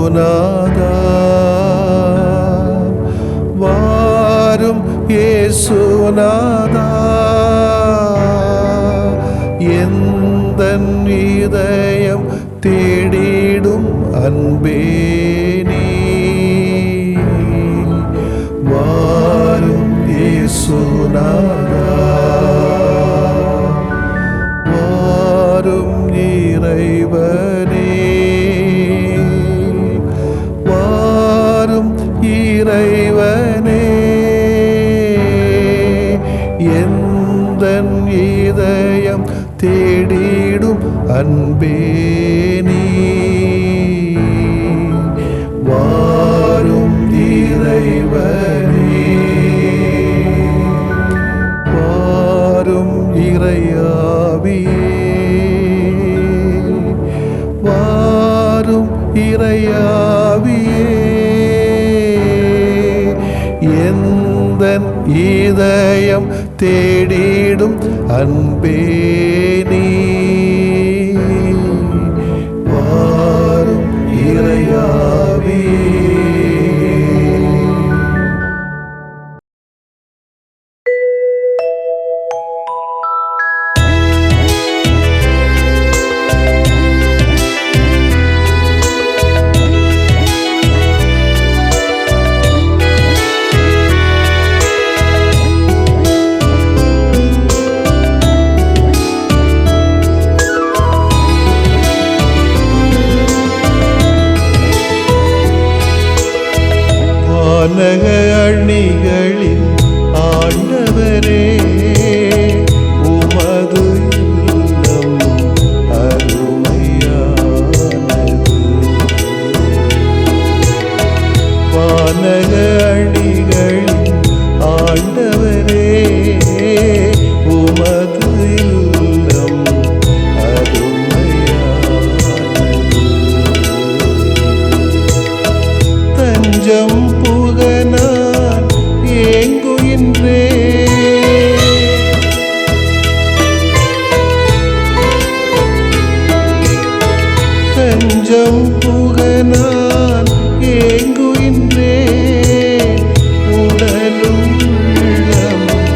இயேசுநாதா வாரும் இயேசுநாதா எந்தன் இதயம் தேடிடும் அன்பே நீ வாரும் இயேசுநாதா வாரும் இறைவனே வாரும் இறைவனே எந்தன் இதயம் தேடிடும் அன்பே நீ வாரும் இறைவனே வாரும் இறையாவியே வாரும் இறையாவியே எந்தன் இதயம் தேடிடும் அன்பே நீ வாரும் இறையாவியே. வானக அணிகளின் ஆண்டவரே உமது இல்லம் அருமையானது. வானக அணிகளின் ஆண்டவரே உமது இல்லம் அருமையானது. தஞ்சம் நான் ஏங்குகின்றே தஞ்சம் புக நான் ஏங்குகின்றே உடலும் உள்ளமும்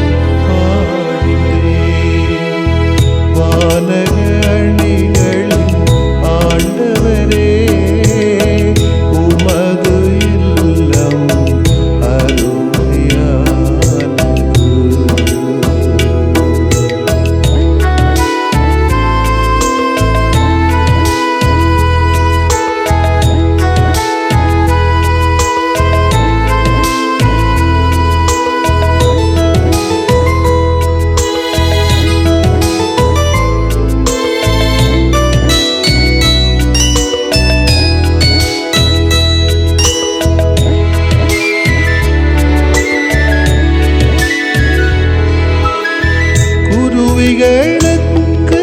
பாடுகிறே. வானக அணிகளின் ஆண்டவரே உமது இல்லம் குருவிகளுக்கு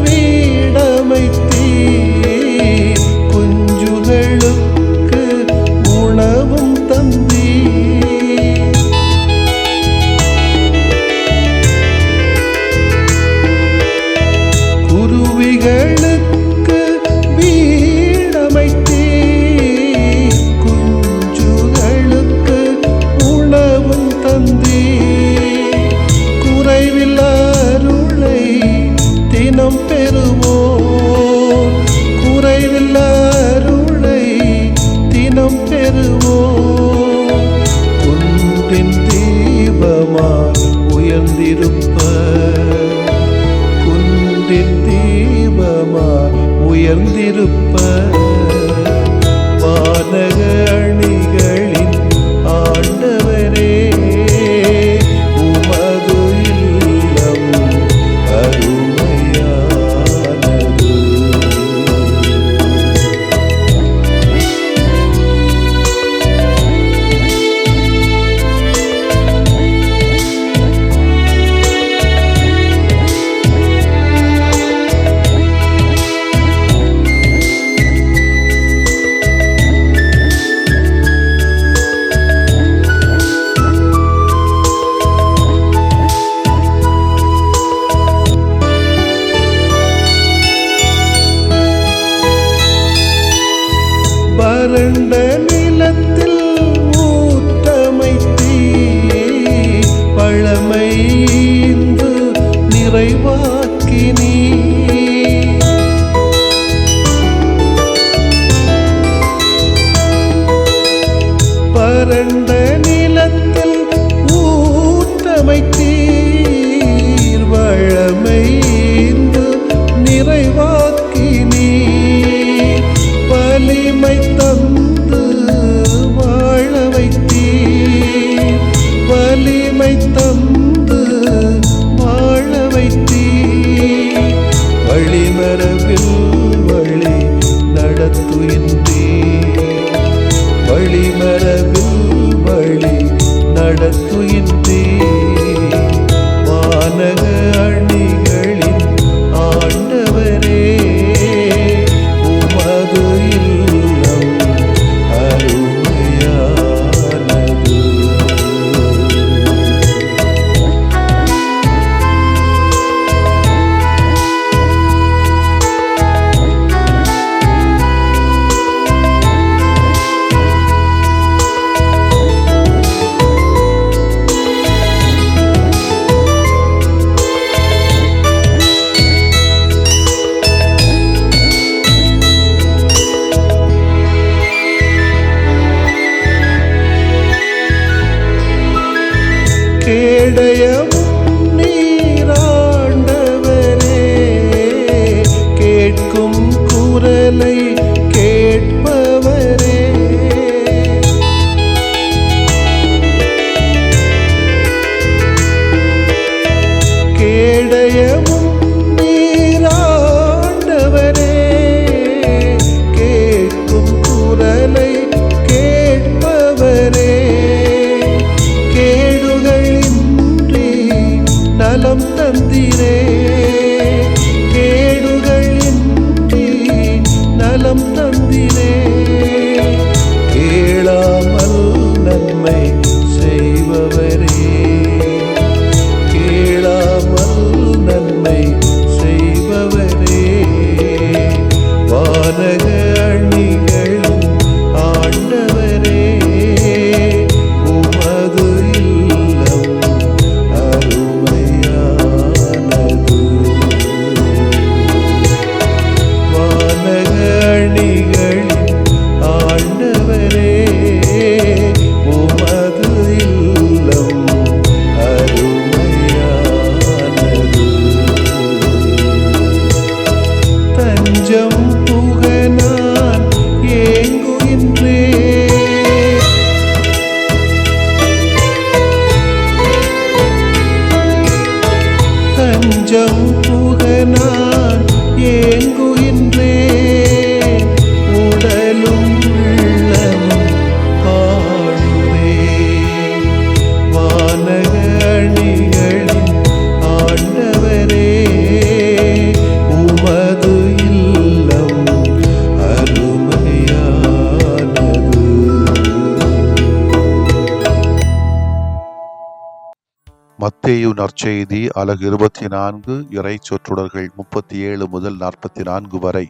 வீடமைத்தீர் குஞ்சுகளுக்கு உணவும் தந்தீர். குருவிகளுக்கு வீடமைத்தீர் குஞ்சுகளுக்கு உணவும் தந்தீர். குறைவில்லா தினம் பெறுவோம் குறைவில்ல அருளை தினம் பெறுவோம். குன்றின் தீபமாய் உயர்ந்திருப்ப குன்றின் தீபமாய் உயர்ந்திருப்ப வானக அணிகளின் ஆண்டவரே உமது இல்லம் அருமையானது. இறைவாக்கினி பரண்ட நிலத்தில் ஊற்றமைத்தீர் வளமைந்து நிறைவாக்கினி வலிமை தந்து வாழ வைத்தீர் வலிமை தந்து வாழ வைத்தீர் வழிமரபில் வழி நடத்துகின்றீர் வழிமரபில் வழி நடத்துகின்றீர் வானக அணிகளின் ஆண்டவரே உமது இல்லம் அருமையானது. கேடயமும் நீராண்டவரே கேட்கும் குரலை கேட்பவரே கேடயமும் நீராண்டவரே கேட்கும் குரலை கேட்பவரே நலம் தந்திரே கேடுகளின்றி நலம் தந்திரே கேளாமல் நன்மை செய்பவரே கேளாமல் நன்மை செய்பவரே வானக அணிகளின் ஆண்டவரே உமது இல்லம் அருமையானது. வானக அணிகளின் ஆண்டவரே உமது இல்லம் அருமையானது. தஞ்சம் புக நான் ஏங்குகின்றேன் தஞ்சம் புக நான் ஏங்குகின்றேன் உடலும் உள்ளமும் பாடுவே வானக அணிகளின் ஆண்டவரே உமது இல்லம் அருமையானது. மத்தேயு நற்செய்தி அலகு 24 இறை சொற்றொடர்கள் 37 முதல் 44 வரை.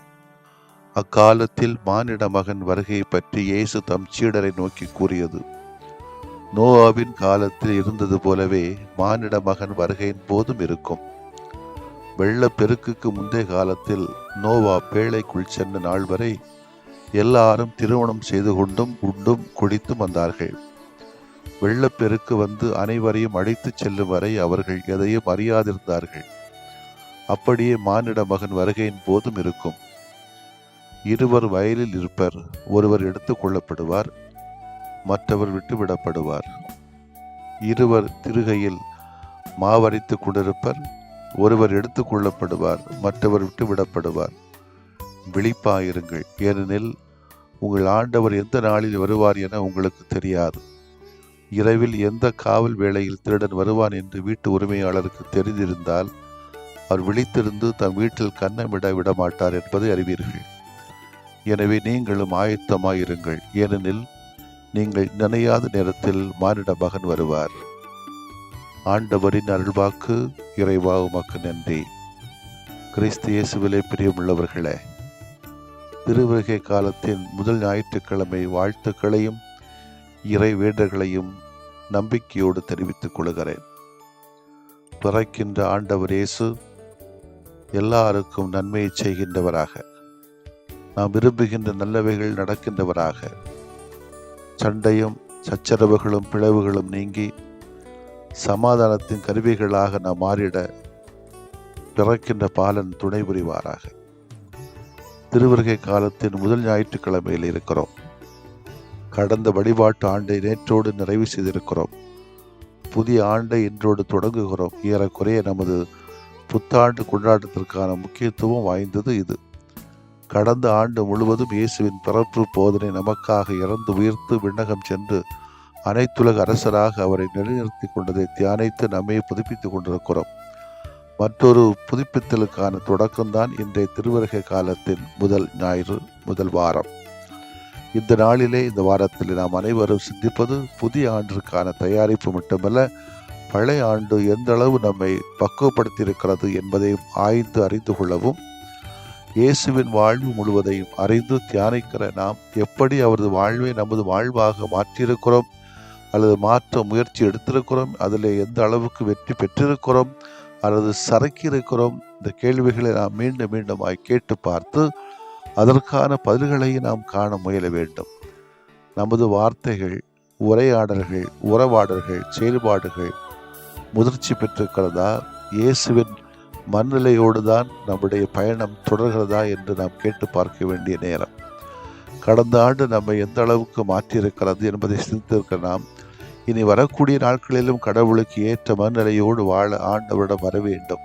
அக்காலத்தில் மானிட மகன் வருகை பற்றி இயேசு தம் சீடரை நோக்கி கூறியது. நோவாவின் காலத்தில் இருந்தது போலவே மானிட மகன் வருகையின் போதும் இருக்கும். வெள்ளப்பெருக்குக்கு முந்தைய காலத்தில் நோவா பேழைக்குள் சென்ற நாள் வரை எல்லாரும் திருமணம் செய்து கொண்டும் உண்டும் குடித்தும் வந்தார்கள். வெள்ளப்பெருக்கு வந்து அனைவரையும் அழைத்துச் செல்லும் வரை அவர்கள் எதையும் அறியாதிருந்தார்கள். அப்படியே மானிட மகன் வருகையின் போதும் இருக்கும். இருவர் வயலில் இருப்பர், ஒருவர் எடுத்துக் கொள்ளப்படுவார், மற்றவர் விட்டுவிடப்படுவார். இருவர் திருகையில் மாவரைத்து கொண்டிருப்பர், ஒருவர் எடுத்துக் கொள்ளப்படுவார், மற்றவர் விட்டுவிடப்படுவார். விழிப்பாயிருங்கள், ஏனெனில் உங்கள் ஆண்டவர் எந்த நாளில் வருவார் என உங்களுக்கு தெரியாது. இரவில் எந்த காவல் வேளையில் திருடன் வருவான் என்று வீட்டு உரிமையாளருக்கு தெரிந்திருந்தால் அவர் விழித்திருந்து தம் வீட்டில் கன்னமிட விடமாட்டார் என்பதை அறிவீர்கள். எனவே நீங்களும் ஆயத்தமாயிருங்கள், ஏனெனில் நீங்கள் நினையாத நேரத்தில் மானிட மகன் வருவார். ஆண்டவரின் அருள்வாக்கு. இறைவா உமக்கு நன்றி. கிறிஸ்து இயேசுவிலே பிரியமுள்ளவர்களே, திருவருகை காலத்தின் முதல் ஞாயிற்றுக்கிழமை வாழ்த்துக்களையும் இறை வேண்டல்களையும் நம்பிக்கையோடு தெரிவித்துக் கொள்கிறேன். பிறக்கின்ற ஆண்டவர் இயேசு எல்லாருக்கும் நன்மையை செய்கின்றவராக, நாம் விரும்புகின்ற நல்லவைகள் நடக்கின்றவராக, சண்டையும் சச்சரவுகளும் பிளவுகளும் நீங்கி சமாதானத்தின் கருவிகளாக நாம் மாறிட பிறக்கின்ற பாலன் துணை புரிவாராக. திருவருகை காலத்தின் முதல் ஞாயிற்றுக்கிழமையில் இருக்கிறோம். கடந்த வழிபாட்டு ஆண்டை நேற்றோடு நிறைவு செய்திருக்கிறோம். புதிய ஆண்டை இன்றோடு தொடங்குகிறோம். ஏறக்குறைய நமது புத்தாண்டு கொண்டாட்டத்திற்கான முக்கியத்துவம் வாய்ந்தது இது. கடந்த ஆண்டு முழுவதும் இயேசுவின் பிறப்பு போதனை நமக்காக இறந்து உயிர்த்து விண்ணகம் சென்று அனைத்துலக அரசராக அவரை நிலைநிறுத்தி கொண்டதை தியானித்து நம்மை புதுப்பித்துக் கொண்டிருக்கிறோம். மற்றொரு புதுப்பித்தலுக்கான தொடக்கம்தான் இன்றைய திருவருகை காலத்தின் முதல் ஞாயிறு, முதல் வாரம். இந்த நாளிலே, இந்த வாரத்தில் நாம் அனைவரும் சிந்திப்பது புதிய ஆண்டிற்கான தயாரிப்பு மட்டுமல்ல, பழைய ஆண்டு எந்த அளவு நம்மை பக்குவப்படுத்தியிருக்கிறது என்பதையும் ஆய்ந்து அறிந்து கொள்ளவும், இயேசுவின் வாழ்வு முழுவதையும் அறிந்து தியானிக்கிற நாம் எப்படி அவரது வாழ்வை நமது வாழ்வாக மாற்றியிருக்கிறோம் அல்லது மாற்ற முயற்சி எடுத்திருக்கிறோம், அதில் எந்த அளவுக்கு வெற்றி பெற்றிருக்கிறோம் அல்லது சறுக்கி இருக்கிறோம், இந்த கேள்விகளை நாம் மீண்டும் மீண்டுமாய் கேட்டு பார்த்து அதற்கான பதில்களை நாம் காண முயல வேண்டும். நமது வார்த்தைகள், உரையாடல்கள், உறவாடல்கள், செயல்பாடுகள் முதிர்ச்சி பெற்றிருக்கிறதா, இயேசுவின் மனநிலையோடு தான் நம்முடைய பயணம் தொடர்கிறதா என்று நாம் கேட்டு பார்க்க வேண்டிய நேரம். கடந்த ஆண்டு நம்மை எந்த அளவுக்கு மாற்றியிருக்கிறது என்பதை சிந்தித்திருக்கிற நாம் இனி வரக்கூடிய நாட்களிலும் கடவுளுக்கு ஏற்ற மனநிலையோடு வாழ ஆண்டவரிடம் வர வேண்டும்.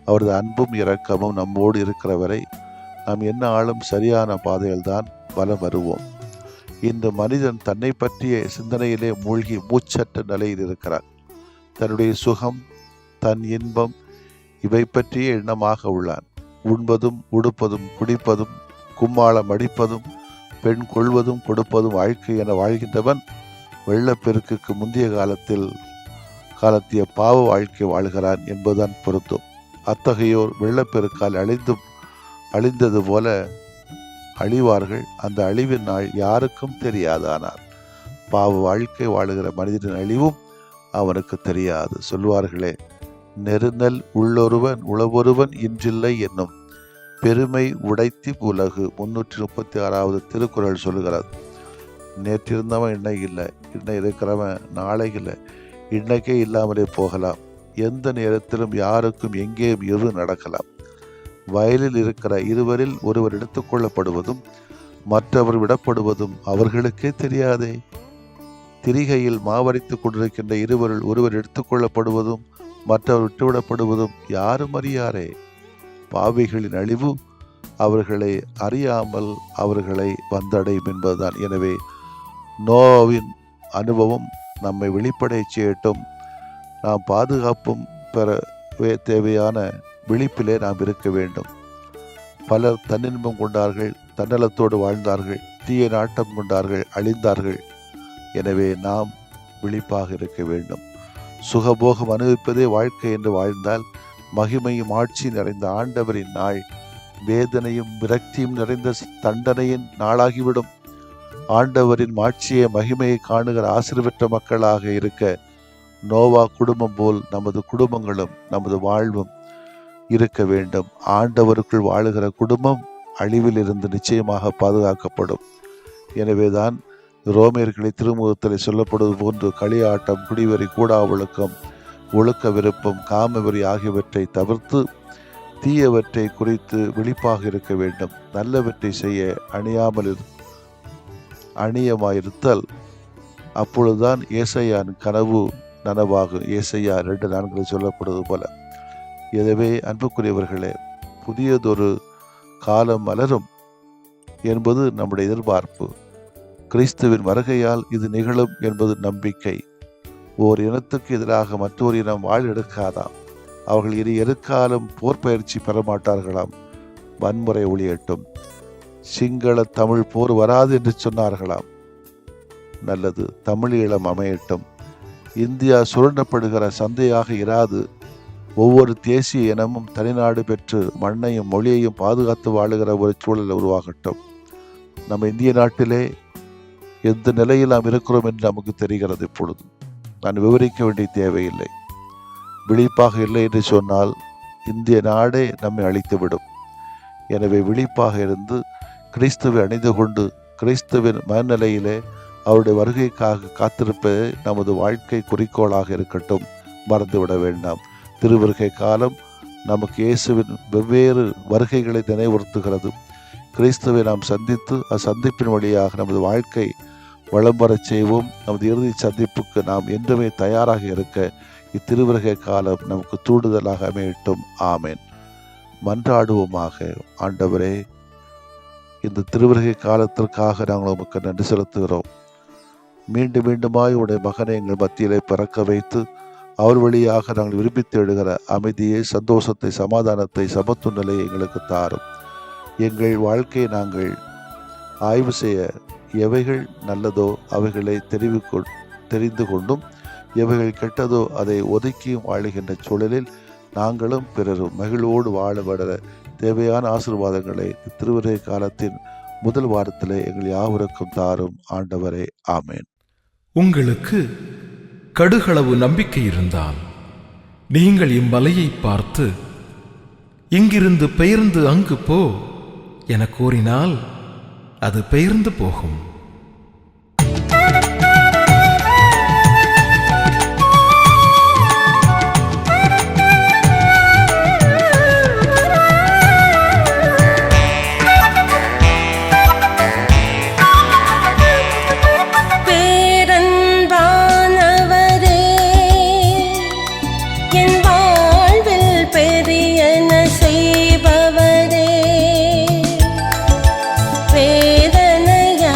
அவரது அன்பும் இரக்கமும் நம்மோடு இருக்கிற வரை நாம் என்ன ஆளும் சரியான பாதையில் தான் வலம் வருவோம். இந்த மனிதன் தன்னை பற்றிய சிந்தனையிலே மூழ்கி மூச்சற்ற நிலையில் இருக்கிறார். தன்னுடைய சுகம், தன் இன்பம் இவை பற்றிய எண்ணமாக உள்ளான். உண்பதும் உடுப்பதும் குடிப்பதும் கும்மாளம் அடிப்பதும் பெண் கொள்வதும் கொடுப்பதும் வாழ்க்கை என வாழ்கின்றவன் வெள்ளப்பெருக்குக்கு முந்தைய காலத்திய பாவ வாழ்க்கை வாழ்கிறான் என்பதுதான் பொருந்தும். அத்தகையோர் வெள்ளப்பெருக்கால் அழிந்தது போல அழிவார்கள். அந்த அழிவின் நாள் யாருக்கும் தெரியாதானார். பாவ வாழ்க்கை வாழுகிற மனிதனின் அழிவும் அவனுக்கு தெரியாது. சொல்வார்களே, நெருநல் உள்ளொருவன் உளவொருவன் இன்றில்லை என்னும் பெருமை உடைத்தி உலகு. 336வது திருக்குறள் சொல்லுகிறது. நேற்று இருந்தவன் இன்னைக்கு இல்லை, இன்னைக்கு இருக்கிறவன் நாளைக்கு இல்லை, இன்னைக்கே இல்லாமலே போகலாம். எந்த நேரத்திலும் யாருக்கும் எங்கேயும் எது நடக்கலாம். வயலில் இருக்கிற இருவரில் ஒருவர் எடுத்துக்கொள்ளப்படுவதும் மற்றவர் விடப்படுவதும் அவர்களுக்கே தெரியாதே. திரிகையில் மாவரைத்துக் கொண்டிருக்கின்ற இருவரில் ஒருவர் எடுத்துக்கொள்ளப்படுவதும் மற்றவர் விட்டுவிடப்படுவதும் யாரும் அறியாரே. பாவிகளின் அழிவு அவர்களை அறியாமல் அவர்களை வந்தடையும் என்பதுதான். எனவே நோவாவின் அனுபவம் நம்மை வெளிப்படை செய்யட்டும். நாம் பாதுகாப்பும் பெறவே தேவையான விழிப்பிலே நாம் இருக்க வேண்டும். பலர் தன்னின்பம் கொண்டார்கள், தன்னலத்தோடு வாழ்ந்தார்கள், தீய நாட்டம் கொண்டார்கள், அழிந்தார்கள். எனவே நாம் விழிப்பாக இருக்க வேண்டும். சுகபோகம் அனுபவிப்பதே வாழ்க்கை என்று வாழ்ந்தால் மகிமையும் ஆட்சி நிறைந்த ஆண்டவரின் நாள் வேதனையும் விரக்தியும் நிறைந்த தண்டனையின் நாளாகிவிடும். ஆண்டவரின் மாட்சியை மகிமையை காணுகிற ஆசீர்வற்ற மக்களாக இருக்க நோவா குடும்பம் போல் நமது குடும்பங்களும் நமது வாழ்வும் இருக்க வேண்டும். ஆண்டவருக்குள் வாழுகிற குடும்பம் அழிவில் இருந்து நிச்சயமாக பாதுகாக்கப்படும். எனவேதான் ரோமியர்களை திருமுகத்தில் சொல்லப்படுவது போன்று களியாட்டம், குடிவெறி, கூடா ஒழுக்கம், ஒழுக்க விருப்பம், காமவெறி ஆகியவற்றை தவிர்த்து தீயவற்றை குறித்து விழிப்பாக இருக்க வேண்டும். நல்லவற்றை செய்ய அணியமாயிருத்தல். அப்பொழுதுதான் ஏசையான் கனவு நனவாகும். ஏசையா 2:4 சொல்லப்படுவது போல. எனவே அன்புக்குரியவர்களே, புதியதொரு காலம் மலரும் என்பது நம்முடைய எதிர்பார்ப்பு. கிறிஸ்துவின் வருகையால் இது நிகழும் என்பது நம்பிக்கை. ஓர் இனத்துக்கு எதிராக மற்றொரு இனம் வாழ் எடுக்காதாம். அவர்கள் இனி எதிர்காலம் போர் பயிற்சி பெறமாட்டார்களாம். வன்முறை ஒழியட்டும். சிங்கள தமிழ் போர் வராது என்று சொன்னார்களாம். நல்லது, தமிழீழம் அமையட்டும். இந்தியா சுரண்டப்படுகிற சந்தையாக இராது. ஒவ்வொரு தேசிய இனமும் தனிநாடு பெற்று மண்ணையும் மொழியையும் பாதுகாத்து வாழுகிற ஒரு சூழல் உருவாகட்டும். நம்ம இந்திய நாட்டிலே எந்த நிலையில் நாம் இருக்கிறோம் என்று நமக்கு தெரிகிறது. இப்பொழுது நான் விவரிக்க வேண்டிய தேவையில்லை. விழிப்பாக இல்லை என்று சொன்னால் இந்திய நாடே நம்மை அழித்துவிடும். எனவே விழிப்பாக இருந்து கிறிஸ்துவை அணிந்து கொண்டு கிறிஸ்துவின் மனநிலையிலே அவருடைய வருகைக்காக காத்திருப்பது நமது வாழ்க்கை குறிக்கோளாக இருக்கட்டும். மறந்துவிட வேண்டாம். திருவருகை காலம் நமக்கு இயேசுவின் வெவ்வேறு வருகைகளை நினைவுறுத்துகிறது. கிறிஸ்துவை நாம் சந்தித்து அச்சந்திப்பின் வழியாக நமது வாழ்க்கை வளம் வரச் செய்வோம். நமது இறுதி சந்திப்புக்கு நாம் என்றுமே தயாராக இருக்க இத்திருவருகை காலம் நமக்கு தூண்டுதலாக அமையட்டும். ஆமேன். மன்றாடுவோமாக. ஆண்டவரே, இந்த திருவருகை காலத்திற்காக நாங்கள் உமக்கு நன்றி செலுத்துகிறோம். மீண்டும் மீண்டுமாய் உடைய மகனை எங்கள் மத்தியிலே பிறக்க வைத்து அவர் வழியாக நாங்கள் விரும்பி தேடுகிற அமைதியை, சந்தோஷத்தை, சமாதானத்தை, சமத்துவ நிலையை எங்களுக்கு தாரும். எங்கள் வாழ்க்கையை நாங்கள் ஆய்வு செய்ய எவைகள் நல்லதோ அவைகளை தெரிந்து கொண்டும் எவைகள் கெட்டதோ அதை ஒதுக்கியும் வாழுகின்ற சூழலில் நாங்களும் பிறரும் மகிழ்வோடு வாழ தேவையான ஆசீர்வாதங்களை திருவருகை காலத்தின் முதல் வாரத்திலே எங்கள் யாவருக்கும் தாரும். ஆண்டவரே, ஆமேன். உங்களுக்கு கடுகளவு நம்பிக்கை இருந்தால் நீங்கள் இம்மலையை பார்த்து இங்கிருந்து பெயர்ந்து அங்கு போ என கூறினால் அது பெயர்ந்து போகும். வேதனையா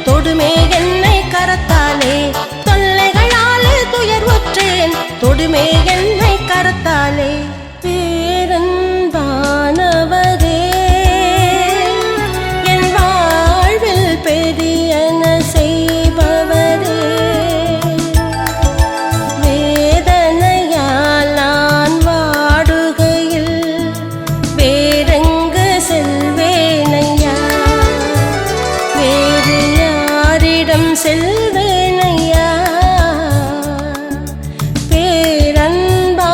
தொடுமே என்னை கரத்தாலே, தொல்லைகளாலே துயர்வுற்றேன், தொடுமே என்னை கரத்தாலே. பேரன்பானவரே, என் வாழ்வில் பெரியன செய்பவரே, வேதனையால் நான் வாடுகையில் வேறெங்கு செல்வேனையா, வேறு யாரிடம் செல்வேனையா. பேரன்பானவரே,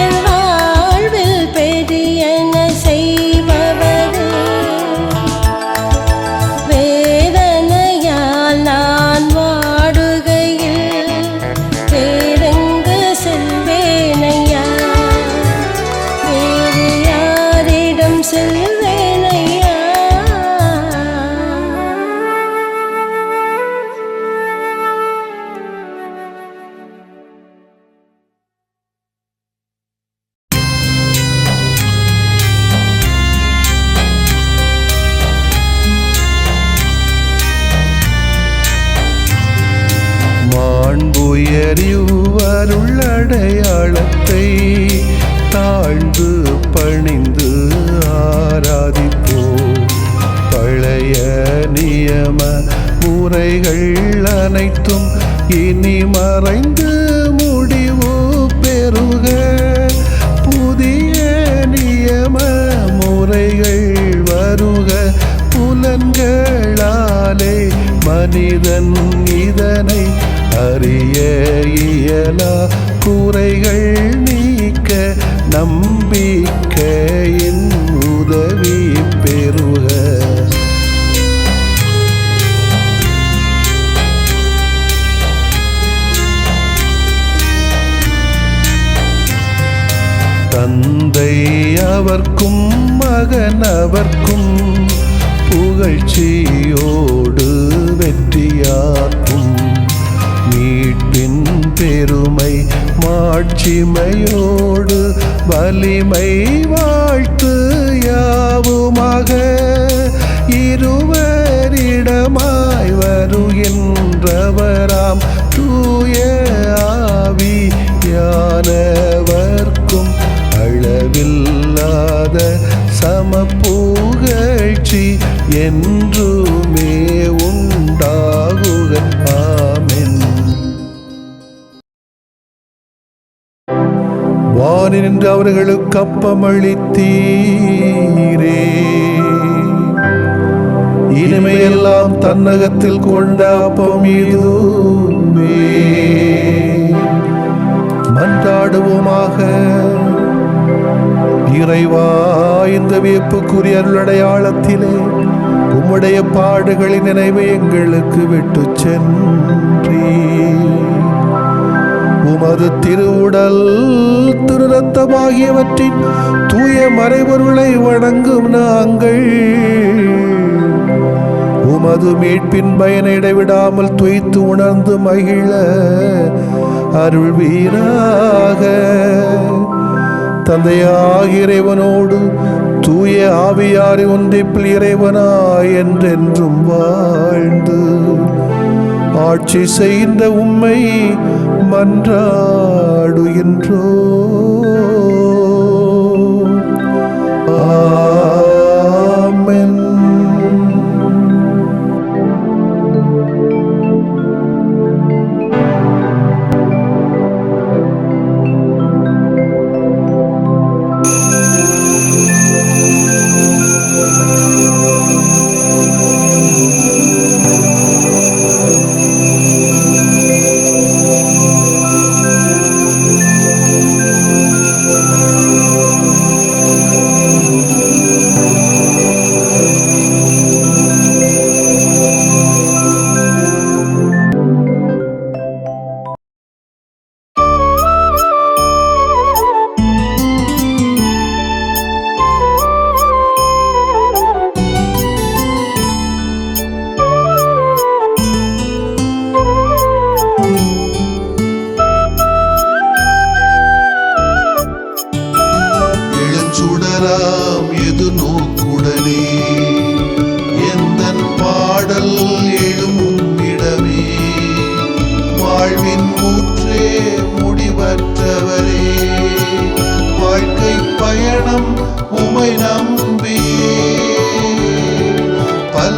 என் வாழ்வில் பெரியன செய்பவரே, வேதனையால் நான் வாடுகையில் வேறெங்கு செல்வேனையா, வேறு யாரிடம் செல்வேனையா. மாண்புயரிவருள்ளடையாளத்தை தாழ்ந்து பணிந்து ஆராதிப்போம். பழைய நியம முறைகள் அனைத்தும் இனி மறைந்து முடிவு பெறுக. புதிய நியம முறைகள் வருக. புலன்களாலே மனிதன் இதனை அறிய இயலா. குறைகள் நீக்க நம்பிக்கையின் உதவி பெறுக. தந்தை அவர்க்கும் மகன் அவர்க்கும் புகழ்ச்சியோடு வெற்றியாக்கும். மீட்பின் பெருமை மாட்சிமையோடு வலிமை வாழ்த்து யாவுமாக. இருவரிடமாய் வருகின்றவராம் தூய ஆவியானவர்க்கும் அளவில்லாத சமப்புகழ்ச்சி என்றுமே உண்டாகுக. ஆமென். வானின்று அவர்களுக்கு அப்பமளித்தீரே, இனிமையெல்லாம் தன்னகத்தில் கொண்ட அப்பம் இதுவே. மன்றாடுவோமாக. இறைவா, இந்த வியப்புக்குரிய அருளடையாளத்திலே உம்முடைய பாடுகளின் நினைவை எங்களுக்கு விட்டு சென்றீ. உமது திருவுடல் திருரத்தமாகியவற்றின் தூய மறைபொருளை வணங்கும் நாங்கள் உமது மீட்பின் பயனை இடைவிடாமல் துய்த்து உணர்ந்து மகிழ அருள்வீராக. தந்தையாகிய இறைவனோடு தூய ஆவியாரை ஒன்றிப்பில் இறைவனாய் என்றென்றும் வாழ்ந்து ஆட்சி செய்கின்ற உம்மை மன்றாடுகின்றோ. ஆமென்.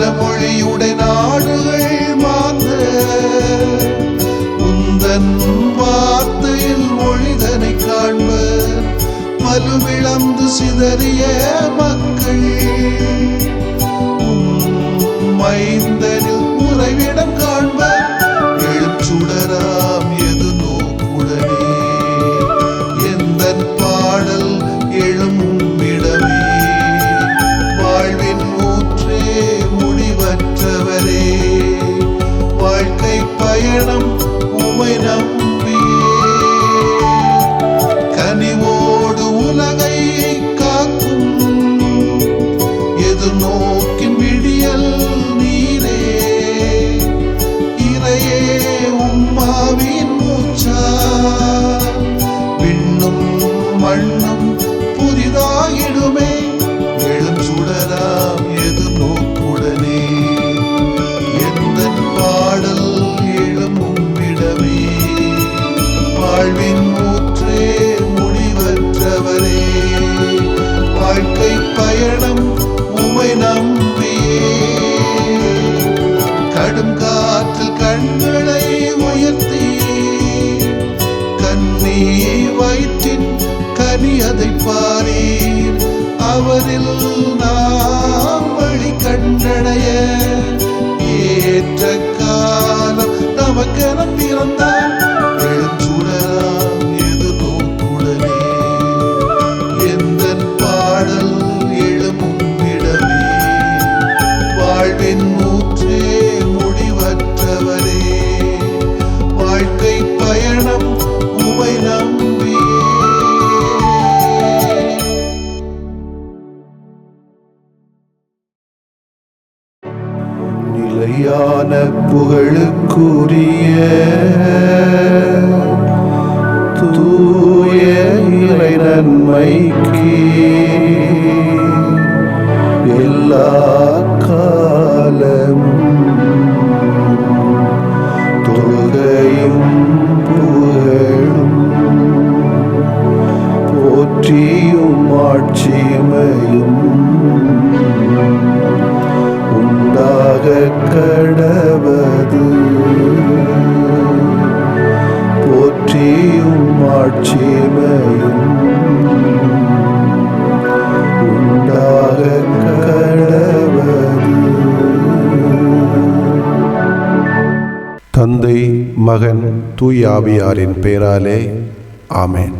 பல மொழியுடைய நாடுகள் மாந்த உந்தன் வார்த்தையில் மொழிதனை காண்பர் வலுவிழந்து சிதறிய மக்கள் மைந்தனில் உறைவிடம் காண்பர் எழுச்சுடராம் எது நோக்குடனே எந்தன் பாடல் எழும் இடமே வாழ்வின் ஊற்றே முடிவற்றவரே வாழ்க்கை பயணம் உமை நம்பியே கனிவோடு உலகை காக்கும் எது நோக்கின் விடியல் நீரே இறையே உம்மாவின் மூச்சா விண்ணும் மண்ணும் புதிதாகிடுமே எழும் சுடராம் எது நோக்குடனே எந்த பாடல் எழும் இடமே வாழ்வின் ஊற்றே முடிவற்றவரே வாழ்க்கை பயணம் உமை நம்பியே கடும் காற்றில் கண்களை உயர்த்தி கண்ணீ வயிற்றின் கனி அதை பாரீர் அவரில் நாம் வழி கண்டடைய ஏற்ற காலம் நமக்கென பிறந்தார் எழுச்சுடராம் எது நோக்குடனே எந்தன் பாடல் எழுமும் இடமே வாழ்வின் ஊற்றே முடிவற்றவரே வாழ்க்கை பயணம் உமை நம்பியே நிலையான புகழுக்குரிய தூய இறை நன்மைக்கு எல்லா காலமும் தொழுகையும் புகழும் போற்றியும் ஆட்சிமையும் உண்டாக கடவது போற்றியும் ஆட்சிமையும் உண்டாக கடவது. தந்தை மகன் தூய் ஆவியாரின் பெயராலே ஆமென்.